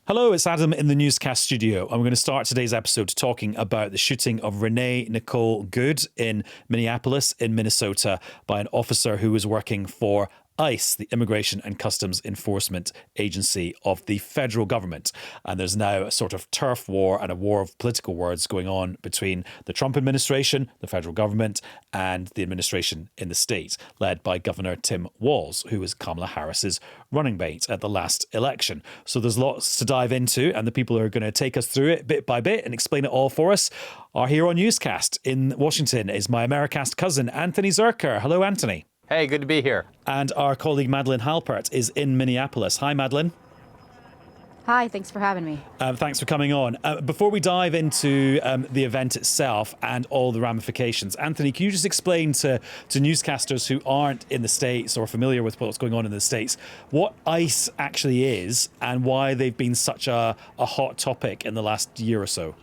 Hello, it's Adam in the Newscast studio. I'm going to start today's episode talking about the shooting of Renee Nicole Good in Minneapolis in Minnesota by an officer who was working for ICE, the Immigration and Customs Enforcement Agency of the federal government. And there's now a sort of turf war and a war of political words going on between the Trump administration, the federal government, and the administration in the state, led by Governor Tim Walz, who was Kamala Harris's running mate at the last election. So there's lots to dive into, and the people who are going to take us through it bit by bit and explain it all for us are here on Newscast. In Washington is my Americast cousin, Anthony Zurcher. Hello, Anthony. Hey, good to be here. And our colleague Madeline Halpert is in Minneapolis. Hi, Madeline. Hi, thanks for having me. Thanks for coming on. Before we dive into the event itself and all the ramifications, Anthony, can you just explain to newscasters who aren't in the States or familiar with what's going on in the States what ICE actually is and why they've been such a hot topic in the last year or so?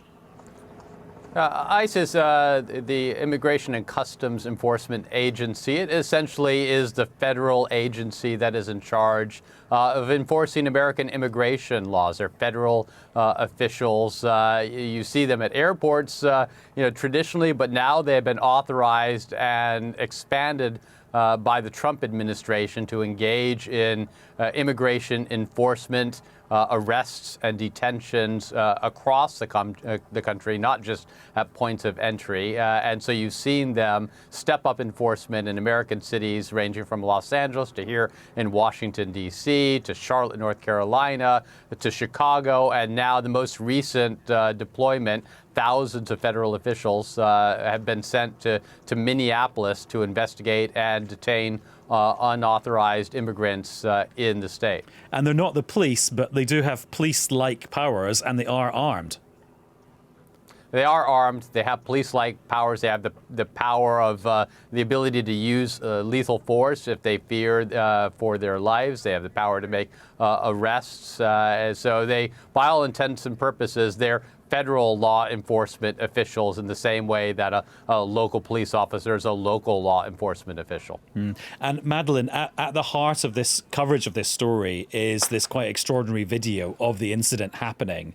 ICE is the Immigration and Customs Enforcement Agency. It essentially is the federal agency that is in charge of enforcing American immigration laws. They're federal officials. You see them at airports, traditionally, but now they have been authorized and expanded by the Trump administration to engage in immigration enforcement, arrests and detentions across the country, not just at points of entry. And so you've seen them step up enforcement in American cities ranging from Los Angeles to here in Washington, D.C., to Charlotte, North Carolina, to Chicago, and now the most recent deployment. Thousands of federal officials have been sent to Minneapolis to investigate and detain unauthorized immigrants in the state. And they're not the police, but they do have police-like powers, and they are armed. They are armed. They have police-like powers. They have the power of the ability to use lethal force if they fear for their lives. They have the power to make arrests. So they, by all intents and purposes, they're federal law enforcement officials in the same way that a local police officer is a local law enforcement official. And Madeline, at the heart of this coverage of this story is this quite extraordinary video of the incident happening.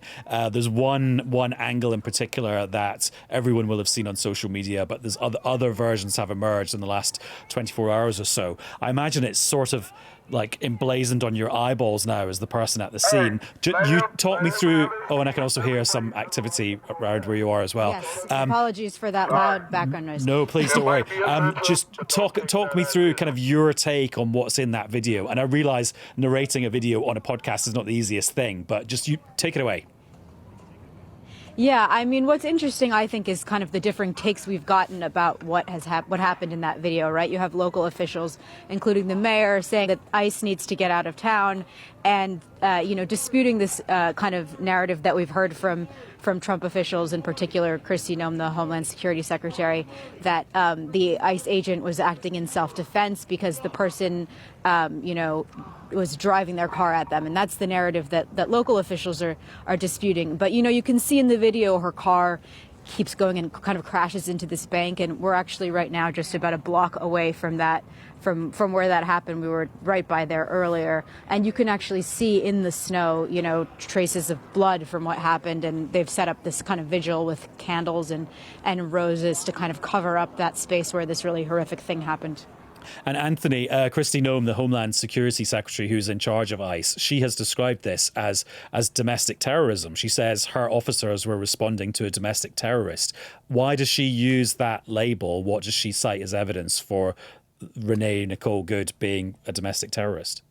There's one angle in particular that everyone will have seen on social media, but there's other versions have emerged in the last 24 hours or so. I imagine it's sort of like emblazoned on your eyeballs now as the person at the scene. You talk me through. Oh, and I can also hear some activity around where you are as well. Yes, apologies for that loud background noise. No, please don't worry. Just talk me through kind of your take on what's in that video. And I realize narrating a video on a podcast is not the easiest thing, but just you take it away. Yeah, I mean, what's interesting, I think, is kind of the differing takes we've gotten about what happened in that video, right? You have local officials, including the mayor, saying that ICE needs to get out of town and, disputing this kind of narrative that we've heard from Trump officials, in particular Kristi Noem, the Homeland Security Secretary, that the ICE agent was acting in self-defense because the person, was driving their car at them. And that's the narrative that local officials are disputing. But, you can see in the video her car keeps going and kind of crashes into this bank. And we're actually right now just about a block away from that, from where that happened. We were right by there earlier. And you can actually see in the snow, traces of blood from what happened. And they've set up this kind of vigil with candles and roses to kind of cover up that space where this really horrific thing happened. And Anthony, Kristi Noem, the Homeland Security Secretary who's in charge of ICE, she has described this as domestic terrorism. She says her officers were responding to a domestic terrorist. Why does she use that label? What does she cite as evidence for Renee Nicole Good being a domestic terrorist?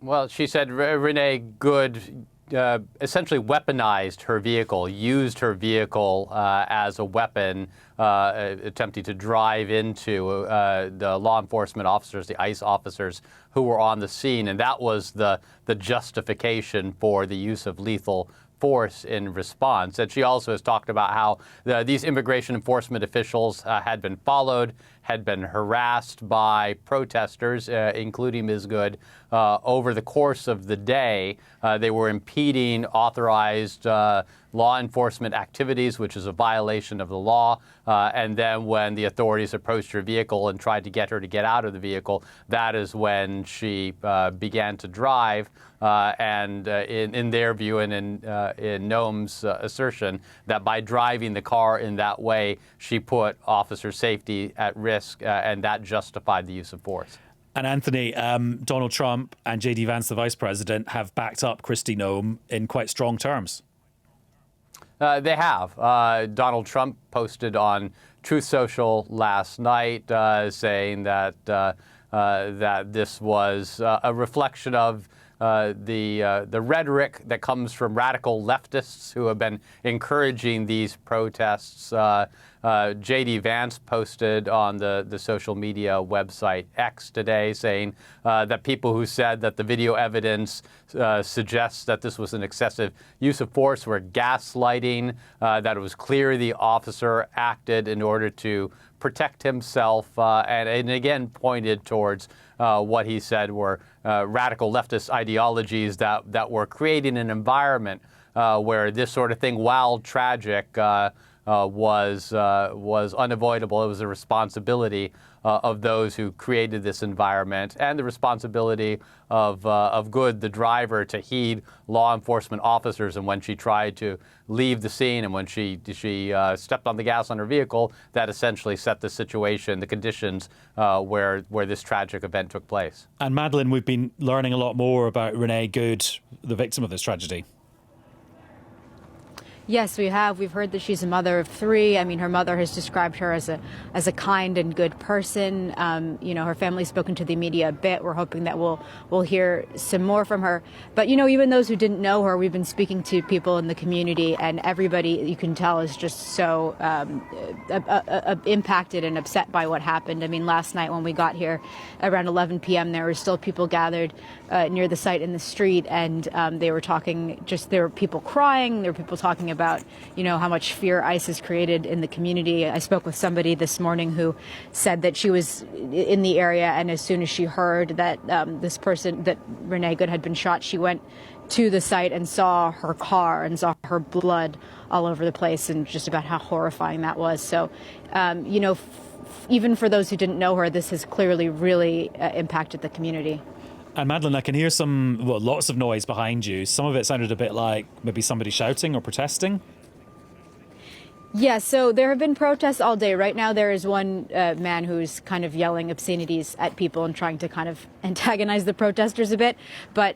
Well, she said Renee Good essentially weaponized her vehicle, used her vehicle as a weapon, attempting to drive into the law enforcement officers, the ICE officers who were on the scene. And that was the justification for the use of lethal force in response. And she also has talked about how these immigration enforcement officials had been followed, had been harassed by protesters, including Ms. Good, over the course of the day. They were impeding authorized law enforcement activities, which is a violation of the law. And then when the authorities approached her vehicle and tried to get her to get out of the vehicle, that is when she began to drive. And in their view and in Noam's assertion, that by driving the car in that way, she put officer safety at risk, and that justified the use of force. And Anthony, Donald Trump and J.D. Vance, the vice president, have backed up Kristi Noem in quite strong terms. They have. Donald Trump posted on Truth Social last night saying that that this was a reflection of the rhetoric that comes from radical leftists who have been encouraging these protests. J.D. Vance posted on the social media website X today saying that people who said that the video evidence suggests that this was an excessive use of force were gaslighting, that it was clear the officer acted in order to protect himself, and again pointed towards what he said were radical leftist ideologies that were creating an environment where this sort of thing, while tragic, was unavoidable. It was a responsibility of those who created this environment, and the responsibility of Good, the driver, to heed law enforcement officers. And when she tried to leave the scene, and when she stepped on the gas on her vehicle, that essentially set the situation, the conditions where this tragic event took place. And Madeline, we've been learning a lot more about Renee Good, the victim of this tragedy. Yes, we have. We've heard that she's a mother of three. I mean, her mother has described her as a kind and good person. Her family's spoken to the media a bit. We're hoping that we'll hear some more from her. But, even those who didn't know her, we've been speaking to people in the community, and everybody, you can tell, is just so impacted and upset by what happened. I mean, last night when we got here around 11 p.m., there were still people gathered near the site in the street, and they were talking, there were people crying, there were people talking about, how much fear ICE has created in the community. I spoke with somebody this morning who said that she was in the area, and as soon as she heard that that Renee Good had been shot, she went to the site and saw her car and saw her blood all over the place, and just about how horrifying that was. So, even for those who didn't know her, this has clearly really impacted the community. And Madeline, I can hear lots of noise behind you. Some of it sounded a bit like maybe somebody shouting or protesting. Yeah, so there have been protests all day. Right now there is one man who's kind of yelling obscenities at people and trying to kind of antagonize the protesters a bit. But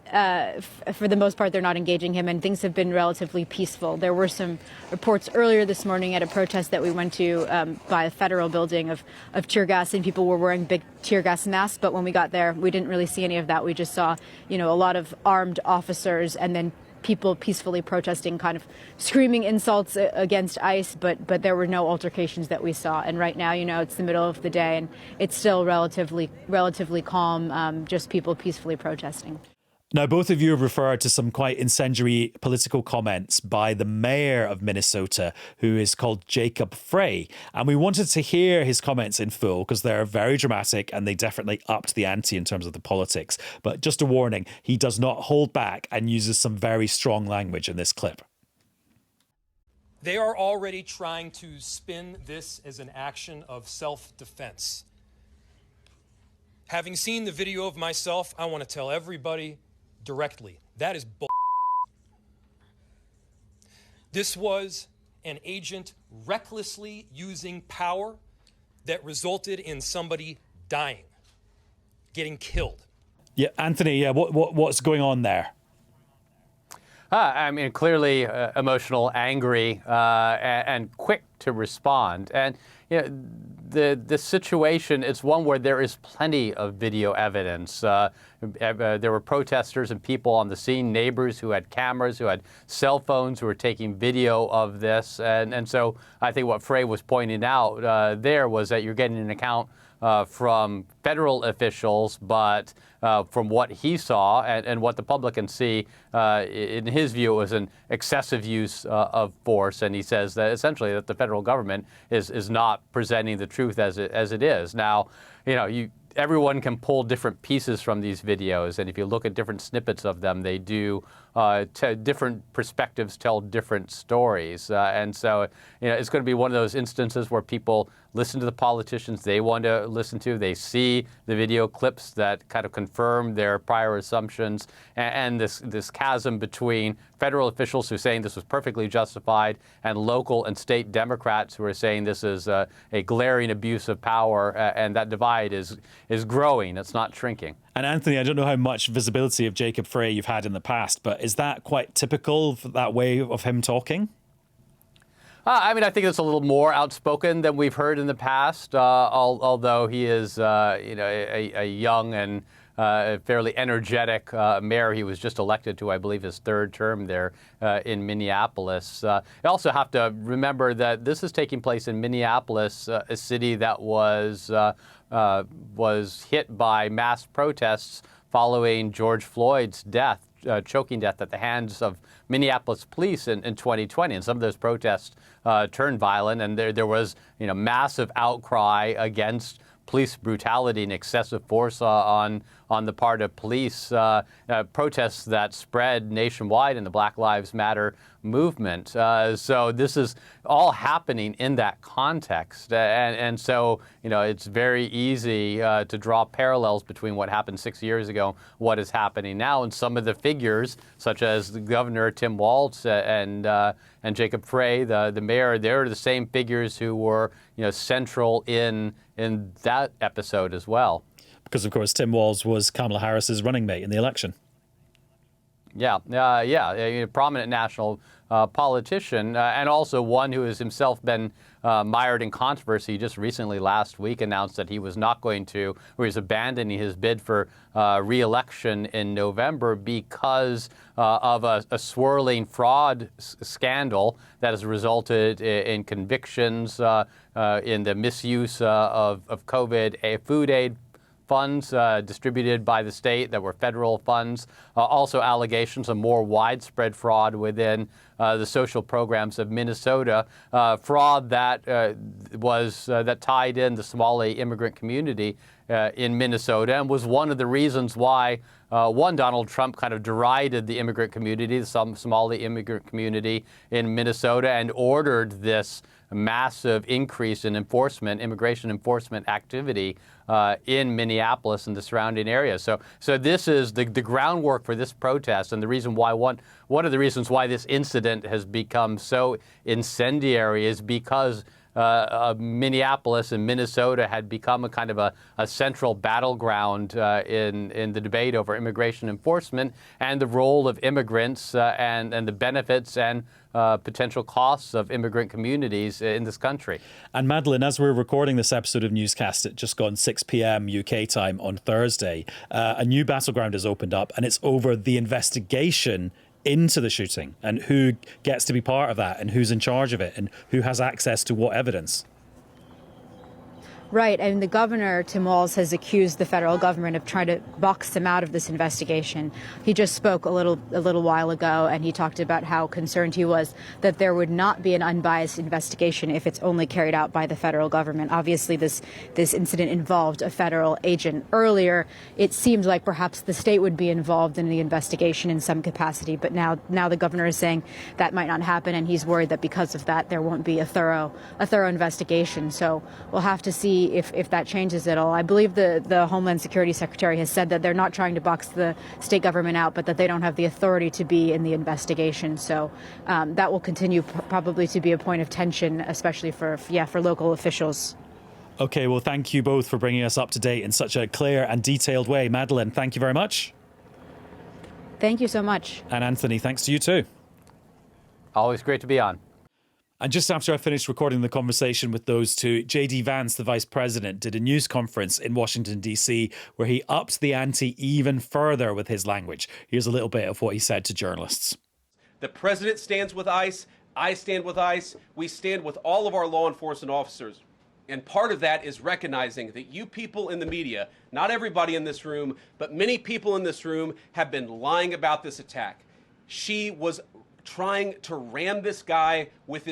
for the most part, they're not engaging him, and things have been relatively peaceful. There were some reports earlier this morning at a protest that we went to by a federal building of tear gas, and people were wearing big tear gas masks. But when we got there, we didn't really see any of that. We just saw, a lot of armed officers, and then people peacefully protesting, kind of screaming insults against ICE, but there were no altercations that we saw. And right now, it's the middle of the day, and it's still relatively calm, just people peacefully protesting. Now, both of you have referred to some quite incendiary political comments by the mayor of Minnesota, who is called Jacob Frey. And we wanted to hear his comments in full because they're very dramatic and they definitely upped the ante in terms of the politics. But just a warning, he does not hold back and uses some very strong language in this clip. They are already trying to spin this as an action of self-defense. Having seen the video of myself, I want to tell everybody directly, that is bull. This was an agent recklessly using power that resulted in somebody dying, getting killed. Yeah, Anthony, what's going on there? I mean, clearly emotional, angry, and quick to respond. And the situation is one where there is plenty of video evidence. There were protesters and people on the scene, neighbors who had cameras, who had cell phones, who were taking video of this. And so I think what Frey was pointing out there was that you're getting an account from federal officials, but from what he saw and what the public can see, in his view, it was an excessive use of force. And he says that essentially that the federal government is not presenting the truth as it is. Now, everyone can pull different pieces from these videos, and if you look at different snippets of them, they do different perspectives tell different stories, and so it's going to be one of those instances where people listen to the politicians they want to listen to. They see the video clips that kind of confirm their prior assumptions, and this chasm between federal officials who are saying this was perfectly justified and local and state Democrats who are saying this is a glaring abuse of power, and that divide is growing. It's not shrinking. And Anthony, I don't know how much visibility of Jacob Frey you've had in the past, but is that quite typical of that way of him talking? I think it's a little more outspoken than we've heard in the past, although he is a young and fairly energetic mayor. He was just elected to, I believe, his third term there in Minneapolis. You also have to remember that this is taking place in Minneapolis, a city that was hit by mass protests following George Floyd's death, choking death at the hands of Minneapolis police in 2020. And some of those protests turned violent, and there was massive outcry against police brutality and excessive force on the part of police, protests that spread nationwide in the Black Lives Matter movement. So this is all happening in that context. And so, it's very easy to draw parallels between what happened 6 years ago, what is happening now. And some of the figures, such as the governor, Tim Walz, and Jacob Frey, the mayor, they're the same figures who were, central in that episode as well. Because, of course, Tim Walz was Kamala Harris's running mate in the election. Yeah, a prominent national politician, and also one who has himself been mired in controversy. He just recently, last week, announced that he was not going to, or he's abandoning his bid for re-election in November because of a swirling fraud scandal that has resulted in convictions in the misuse of COVID food aid funds distributed by the state that were federal funds. Also allegations of more widespread fraud within the social programs of Minnesota, fraud that that tied in the Somali immigrant community in Minnesota, and was one of the reasons why Donald Trump kind of derided the immigrant community, the Somali immigrant community in Minnesota, and ordered this massive increase in immigration enforcement activity in Minneapolis and the surrounding area. So this is the groundwork for this protest, and the reason why one of the reasons why this incident has become so incendiary is because Minneapolis and Minnesota had become a kind of a central battleground in the debate over immigration enforcement and the role of immigrants and the benefits and potential costs of immigrant communities in this country. And Madeline, as we're recording this episode of Newscast at just gone 6 p.m. UK time on Thursday, a new battleground has opened up, and it's over the investigation into the shooting and who gets to be part of that and who's in charge of it and who has access to what evidence. Right, and the governor, Tim Walz, has accused the federal government of trying to box them out of this investigation. He just spoke a little while ago, and he talked about how concerned he was that there would not be an unbiased investigation if it's only carried out by the federal government. Obviously, this incident involved a federal agent. Earlier, it seemed like perhaps the state would be involved in the investigation in some capacity, but now the governor is saying that might not happen, and he's worried that because of that, there won't be a thorough investigation. So we'll have to see if that changes at all. I believe the Homeland Security Secretary has said that they're not trying to box the state government out, but that they don't have the authority to be in the investigation. So that will continue probably to be a point of tension, especially for local officials. Okay, well, thank you both for bringing us up to date in such a clear and detailed way. Madeline, thank you very much. Thank you so much. And Anthony, thanks to you too. Always great to be on. And just after I finished recording the conversation with those two, J.D. Vance, the vice president, did a news conference in Washington, D.C., where he upped the ante even further with his language. Here's a little bit of what he said to journalists. The president stands with ICE. I stand with ICE. We stand with all of our law enforcement officers. And part of that is recognizing that you people in the media, not everybody in this room, but many people in this room have been lying about this attack. She was trying to ram this guy with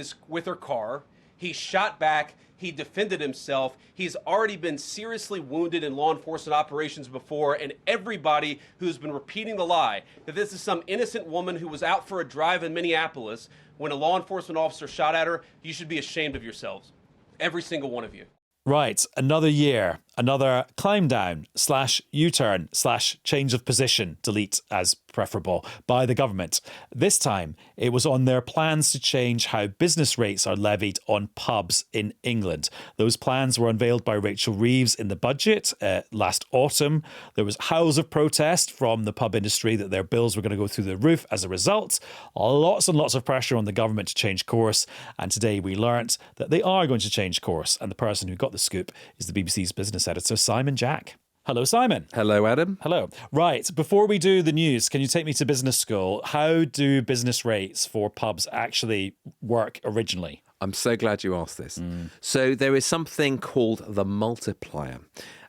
her car. He shot back. He defended himself. He's already been seriously wounded in law enforcement operations before, and everybody who's been repeating the lie that this is some innocent woman who was out for a drive in Minneapolis when a law enforcement officer shot at her, you should be ashamed of yourselves. Every single one of you. Right, another year, another climb down / U-turn / change of position, delete as preferable, by the government. This time, it was on their plans to change how business rates are levied on pubs in England. Those plans were unveiled by Rachel Reeves in the budget last autumn. There was howls of protest from the pub industry that their bills were going to go through the roof as a result. Lots and lots of pressure on the government to change course. And today we learnt that they are going to change course. And the person who got the scoop is the BBC's business editor, Simon Jack. Hello, Simon. Hello, Adam. Hello. Right, before we do the news, can you take me to business school? How do business rates for pubs actually work originally? I'm so glad you asked this. So there is something called the multiplier,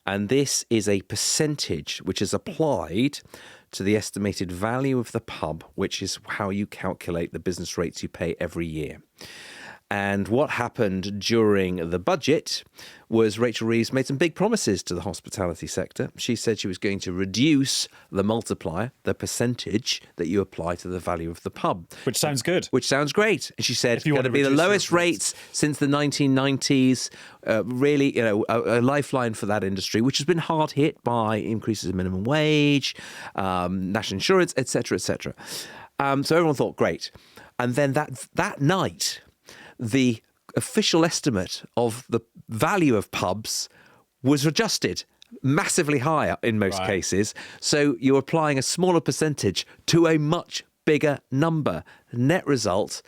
and this is a percentage which is applied to the estimated value of the pub, which is how you calculate the business rates you pay every year. And what happened during the budget was Rachel Reeves made some big promises to the hospitality sector. She said she was going to reduce the multiplier, the percentage that you apply to the value of the pub. Which sounds good. Which sounds great. And she said it's going to be the lowest rates since the 1990s. Really, a lifeline for that industry, which has been hard hit by increases in minimum wage, national insurance, etc., etc. So everyone thought, great. And then that night, the official estimate of the value of pubs was adjusted massively higher in most cases. So you're applying a smaller percentage to a much bigger number. Net result,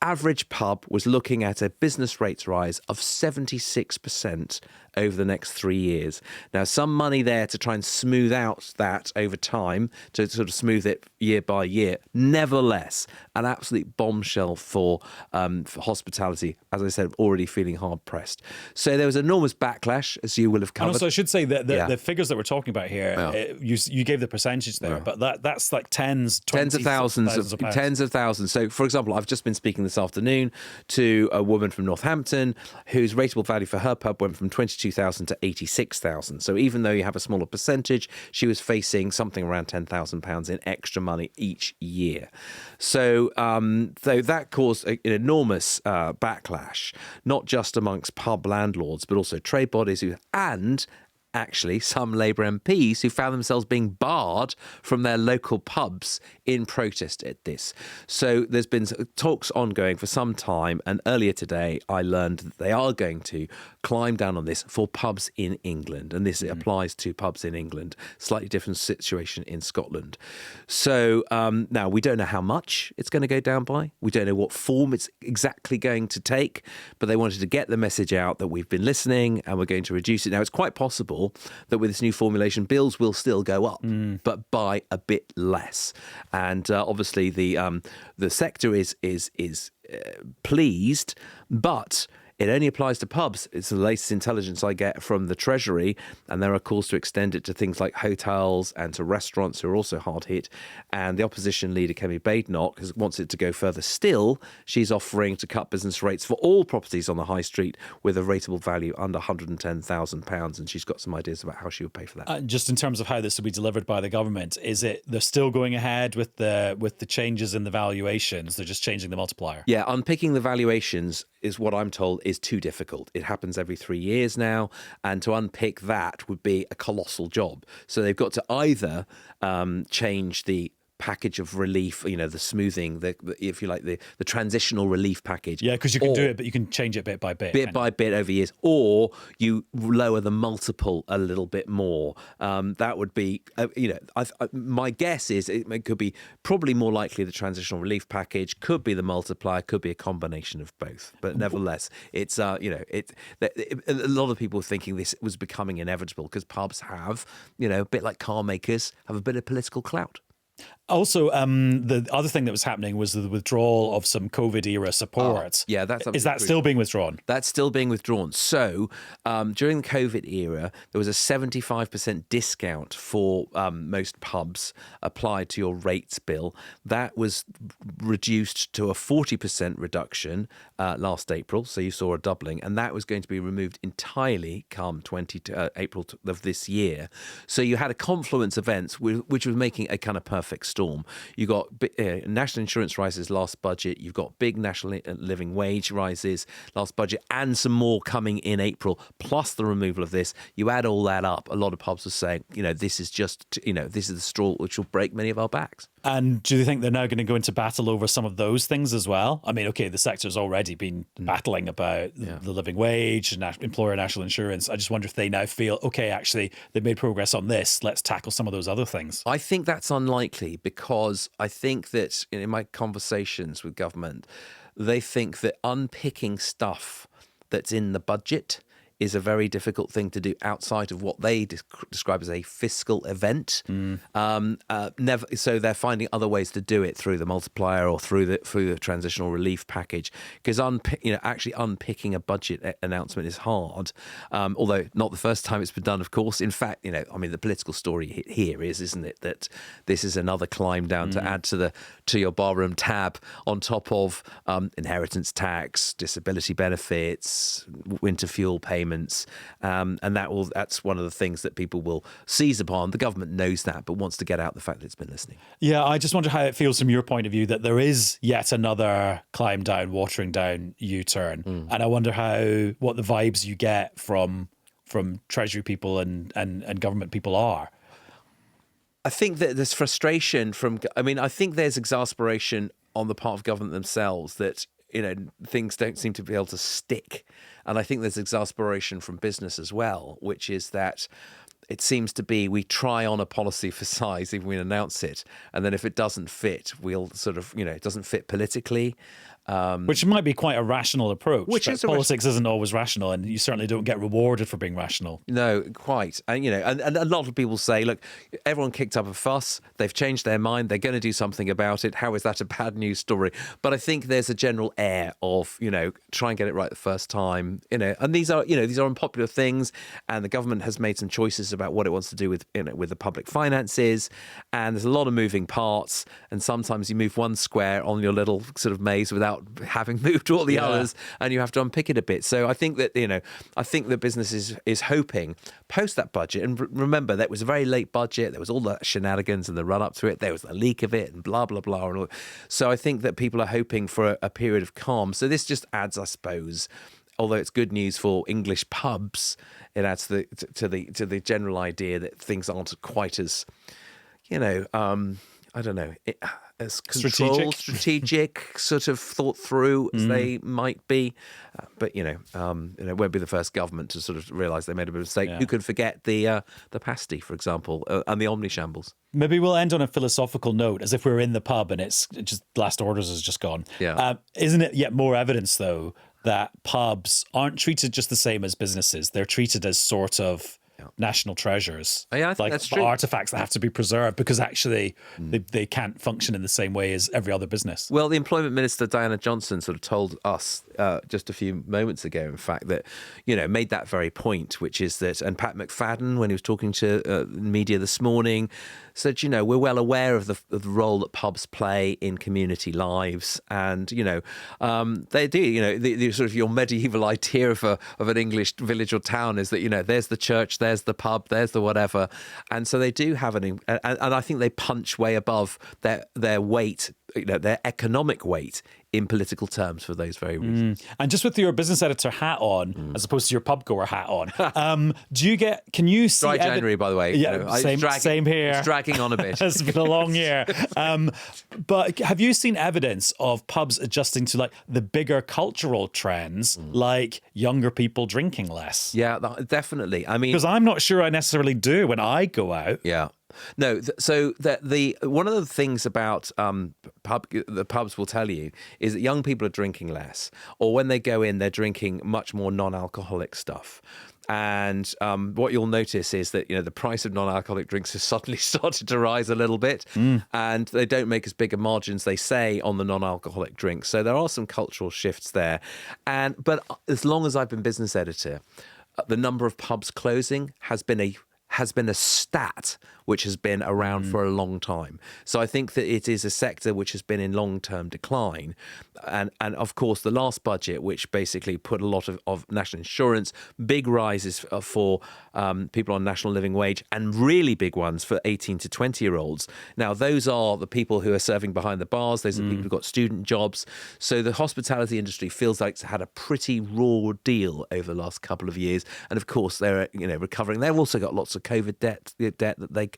average pub was looking at a business rates rise of 76% over the next 3 years. Now, some money there to try and smooth out that over time, to sort of smooth it year by year. Nevertheless, an absolute bombshell for hospitality, as I said, already feeling hard-pressed. So there was enormous backlash, as you will have covered. And also, I should say that the figures that we're talking about here, you gave the percentage there, but that's like tens of thousands. So, for example, I've just been speaking this afternoon to a woman from Northampton whose rateable value for her pub went from 22,000 to 86,000. So even though you have a smaller percentage, she was facing something around £10,000 in extra money each year. So that caused an enormous backlash, not just amongst pub landlords, but also trade bodies and actually some Labour MPs who found themselves being barred from their local pubs in protest at this. So there's been talks ongoing for some time, and earlier today I learned that they are going to climb down on this for pubs in England, and this applies to pubs in England. Slightly different situation in Scotland. So now we don't know how much it's going to go down by. We don't know what form it's exactly going to take, but they wanted to get the message out that we've been listening and we're going to reduce it. Now, it's quite possible that with this new formulation, bills will still go up, but by a bit less. And obviously, the sector is pleased, but it only applies to pubs. It's the latest intelligence I get from the Treasury, and there are calls to extend it to things like hotels and to restaurants who are also hard hit. And the opposition leader, Kemi Badenoch, wants it to go further still. She's offering to cut business rates for all properties on the high street with a rateable value under £110,000, and she's got some ideas about how she would pay for that. Just in terms of how this will be delivered by the government, is it they're still going ahead with the changes in the valuations? They're just changing the multiplier? Yeah, unpicking the valuations is what I'm told is too difficult. It happens every 3 years now, and to unpick that would be a colossal job. So they've got to either change the package of relief, the smoothing, if you like, the transitional relief package. Yeah, because you can do it, but you can change it bit by bit. Bit by bit over years, or you lower the multiple a little bit more. That would be, my guess is it could be probably more likely the transitional relief package, could be the multiplier, could be a combination of both. But nevertheless, it's, a lot of people thinking this was becoming inevitable because pubs have, a bit like car makers, have a bit of political clout. Also, the other thing that was happening was the withdrawal of some COVID-era support. Yeah, that's Is that still being withdrawn? That's still being withdrawn. So during the COVID era, there was a 75% discount for most pubs applied to your rates bill. That was reduced to a 40% reduction last April. So you saw a doubling, and that was going to be removed entirely come April of this year. So you had a confluence of events which was making a kind of perfect storm. You got national insurance rises last budget. You've got big national living wage rises last budget, and some more coming in April, plus the removal of this. You add all that up, a lot of pubs are saying, this is just, this is the straw which will break many of our backs. And do you think they're now going to go into battle over some of those things as well? I mean, okay, the sector's already been battling about the living wage and employer national insurance. I just wonder if they now feel, okay, actually, they've made progress on this. Let's tackle some of those other things. I think that's unlikely, because I think that in my conversations with government, they think that unpicking stuff that's in the budget is a very difficult thing to do outside of what they describe as a fiscal event. So they're finding other ways to do it through the multiplier or through the transitional relief package. Because actually unpicking a budget announcement is hard. Although not the first time it's been done, of course. In fact, the political story here isn't it, that this is another climb down to add to your barroom tab on top of inheritance tax, disability benefits, winter fuel payments. And that's one of the things that people will seize upon. The government knows that, but wants to get out the fact that it's been listening. Yeah, I just wonder how it feels from your point of view that there is yet another climb down, watering down U-turn. And I wonder what the vibes you get from Treasury people and government people are. I think that there's frustration I think there's exasperation on the part of government themselves that things don't seem to be able to stick. And I think there's exasperation from business as well, which is that it seems to be we try on a policy for size, even when we announce it. And then if it doesn't fit, we'll sort of, it doesn't fit politically. Which might be quite a rational approach. Politics isn't always rational, and you certainly don't get rewarded for being rational. No, quite. And and a lot of people say, look, everyone kicked up a fuss. They've changed their mind. They're going to do something about it. How is that a bad news story? But I think there's a general air of try and get it right the first time. And these are unpopular things, and the government has made some choices about what it wants to do with the public finances. And there's a lot of moving parts, and sometimes you move one square on your little sort of maze without having moved all the others, and you have to unpick it a bit. So I think that business is hoping post that budget, and remember that was a very late budget. There was all the shenanigans and the run up to it. There was the leak of it and blah blah blah. And all. So I think that people are hoping for a period of calm. So this just adds, I suppose, although it's good news for English pubs, it adds to the general idea that things aren't quite as I don't know, as controlled, strategic, sort of thought through as they might be. But it won't be the first government to sort of realise they made a bit of a mistake. Who could forget the pasty, for example, and the omni-shambles? Maybe we'll end on a philosophical note, as if we're in the pub and it's just last orders has just gone. Yeah. Isn't it yet more evidence, though, that pubs aren't treated just the same as businesses? They're treated as sort of national treasures, I think that's true. Artifacts that have to be preserved because actually they can't function in the same way as every other business. Well, the Employment Minister, Diana Johnson, sort of told us just a few moments ago, in fact, that, made that very point, which is that, and Pat McFadden, when he was talking to media this morning, said, we're well aware of the role that pubs play in community lives. And, they do, the sort of your medieval idea of an English village or town is that, there's the church, there's the pub, there's the whatever. And so they do have and I think they punch way above their weight, their economic weight in political terms for those very reasons. And just with your business editor hat on, as opposed to your pub goer hat on, can you see... Dry January, by the way. Yeah, same here. It's dragging on a bit. It's been a long year. But have you seen evidence of pubs adjusting to like the bigger cultural trends, like younger people drinking less? Yeah, definitely. I mean... Because I'm not sure I necessarily do when I go out. Yeah. No, so the one of the things about the pubs will tell you is that young people are drinking less, or when they go in, they're drinking much more non-alcoholic stuff. And what you'll notice is that, the price of non-alcoholic drinks has suddenly started to rise a little bit, and they don't make as big a margins, they say, on the non-alcoholic drinks. So there are some cultural shifts there. But as long as I've been business editor, the number of pubs closing has been a stat which has been around for a long time. So I think that it is a sector which has been in long-term decline. And of course, the last budget, which basically put a lot of national insurance, big rises for people on national living wage, and really big ones for 18 to 20-year-olds. Now, those are the people who are serving behind the bars. Those are the people who've got student jobs. So the hospitality industry feels like it's had a pretty raw deal over the last couple of years. And of course, they're recovering. They've also got lots of COVID debt that they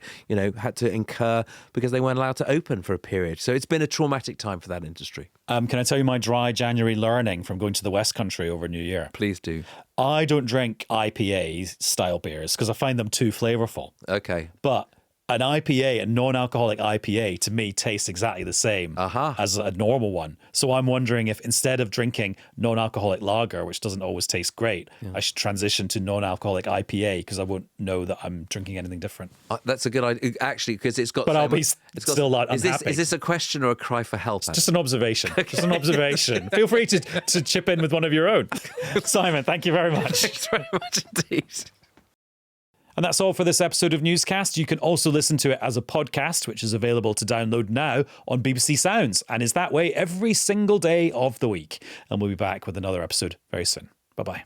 had to incur because they weren't allowed to open for a period. So it's been a traumatic time for that industry. Can I tell you my dry January learning from going to the West Country over New Year? Please do. I don't drink IPA style beers because I find them too flavorful. Okay. But an IPA, a non-alcoholic IPA, to me tastes exactly the same as a normal one. So I'm wondering if instead of drinking non-alcoholic lager, which doesn't always taste great, I should transition to non-alcoholic IPA because I won't know that I'm drinking anything different. That's a good idea, actually, because it's got... But I'll be still not unhappy. Is this a question or a cry for help? It's just an observation. Okay. Just an observation. Feel free to chip in with one of your own. Simon, thank you very much. Thanks very much indeed. And that's all for this episode of Newscast. You can also listen to it as a podcast, which is available to download now on BBC Sounds and is that way every single day of the week. And we'll be back with another episode very soon. Bye-bye.